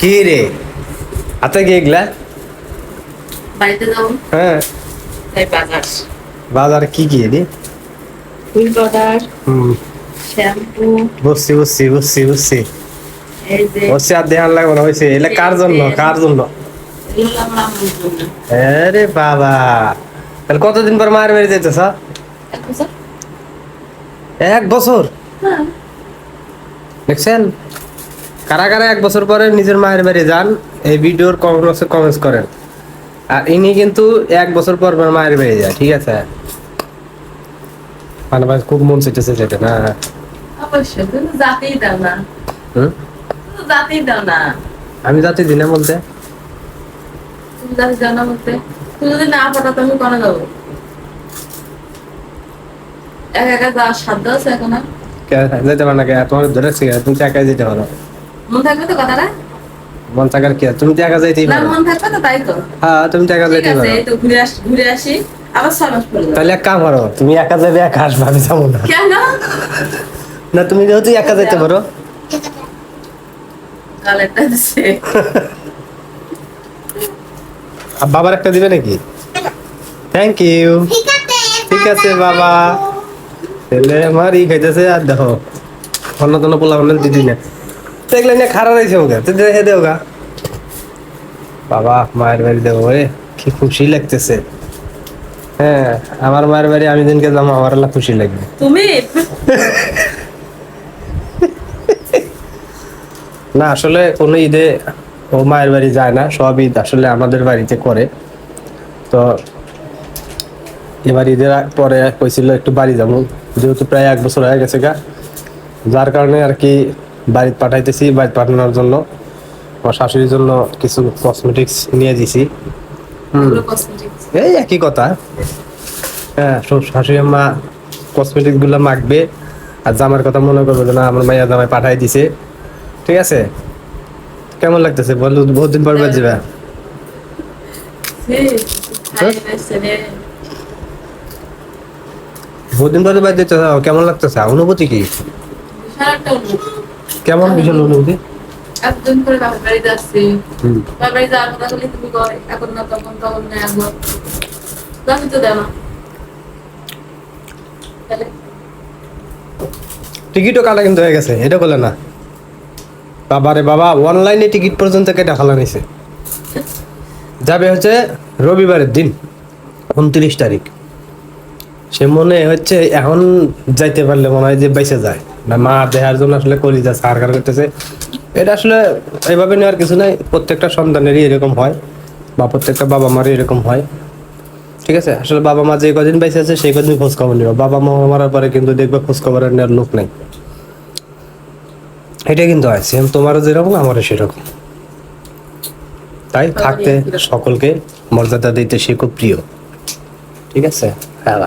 কি রে হাতে কি এগুলা? বাড়িতে যাবো, হ্যাঁ, তাই বাজার। বাজারে কি কি রে? ফুল পাউডার, হুম, শ্যাম্পু, বুঝছি বুঝছি বুঝছি বুঝছি এই যে বুঝছি। আর দেখান লাগবে না, হয়েছে। এলে কার জন্য, কার জন্য? এগুলো আমার আম্মুর জন্য। আরে বাবা, তাহলে কতদিন পর মায়ের বাড়ি যাইতেছ? 1 বছর। 1 বছর? হ্যাঁ, দেখছেন, কারা কারা 1 বছর পরে নিজের মায়ের বাড়ি যান এই ভিডিওর কমেন্ট বক্সে কমেন্টস করেন। আর ইনি কিন্তু 1 বছর পর পর মায়ের বাড়ি যায়, ঠিক আছে? মানে ভাই খুব মন চাইতেছে যেতে না। অবশ্যই। তুমি তো জাতেই দাও না, হুম, তুমি তো জাতেই দাও না। আমি যাতে দিনে বলতে তুমি জাতি দাও না বলতে, তুমি যদি না পাঠাতো আমি কোনো যাবো? একা একা যাওয়ার সাধ্য আছে এখন আর? যেতে পারো না কে? তোমার ধরে তুমি তো একাই যেতে পারো। মন থাকবে তো কথাটা? মন থাকার কি আছে? তুমি তো একা যাইতেই না, পারো। মন থাকবে তো, তাই তো। হ্যাঁ, তুমি তো একা ঠিক যাইতেই আছে, পারো। এই তো ঘুরে আসি আবার 6 মাস পরে যাবো। তাহলে এক কাম করো, তুমি একা যাবে, একা আসবে, আমি যাবো না। কেন? না, তুমি যেহেতু একা যাইতে পারো। গালেরটা দিছে। আর বাবার একটা দিবে নাকি? Thank you. ঠিক আছে বাবা। ছেলে আমার ই খাইতেছে আর দেখো অন্য কোনো পোলা অন্য দিদি না দেখলে না খারাপ হয়েছে ওগা, তুই দেখে দে ওগা। বাবা মায়ের বাড়ি দেবো রে, কি খুশি লাগতেছে। হ্যাঁ, আমার মায়ের বাড়ি আমি দিনকে যাবো, আমার আল্লাহ খুশি লাগবে। তুমি না আসলে কোনো ঈদে ও মায়ের বাড়ি যায় না, সব ঈদ আসলে আমাদের বাড়িতে করে। তো এবার ঈদের পরে কইছিল একটু বাড়ি যাবো, যেহেতু প্রায় 1 বছর হয়ে গেছে গা, যার কারণে আর কি বাড়ি পাঠাইতেছি। বাড়ি পাঠানোর জন্য আমার শাশুড়ির জন্য কিছু কসমেটিক্স নিয়ে দিছি। কসমেটিক্স? এই একই কথা। হ্যাঁ, সব শাশুড়ি মা কসমেটিক্স গুলো মাখবে আর জামার কথা মনে করবে যে না আমার মাইয়া জামাই পাঠাই দিছে। ঠিক আছে, কেমন লাগতেছে বলো? বহুত দিন পর বাদ যাবে। বহুত দিন পরে বাদ দিতে কেমন লাগতেছে? অনুভূতি কি? কেমন বিশাল অনুভূতি? একদিন করে বাপের বাড়ি যাচ্ছি, হুম, বাপের বাড়ি যাওয়ার কথা বলি তুমি কয় এখন না তখন, তখন না একবার যাচ্ছি তো দেও না। তাহলে টিকিটও কাটা কিন্তু হয়ে গেছে, এটা বলে না। বাবারে বাবা, অনলাইনে টিকিট পর্যন্ত কেটে ফেলা নিছে। যাবে হচ্ছে রবিবারের দিন, 29 তারিখ। সে মনে হচ্ছে এখন যাইতে পারলে মনে হয় যে বাইসে যায় না। মা দেহার জন্য আসলে কলিজা সারকার করতেছে। এটা আসলে এইভাবে নেওয়ার কিছু নাই, প্রত্যেকটা সন্তানেরই এরকম হয় বা প্রত্যেকটা বাবা মারই এরকম হয়। ঠিক আছে, আসলে বাবা মা যে কদিন বাইসে আছে সেই কদিন খোঁজ খবর নিও। বাবা মা মারার পরে কিন্তু দেখবে খোঁজ খবর নেওয়ার লোক নাই। এটা কিন্তু হয় সেম, তোমারও যেরকম আমারও সেরকম। তাই থাকতে সকলকে মর্যাদা দিতে শিখো প্রিয়। ঠিক আছে, হ্যাঁ।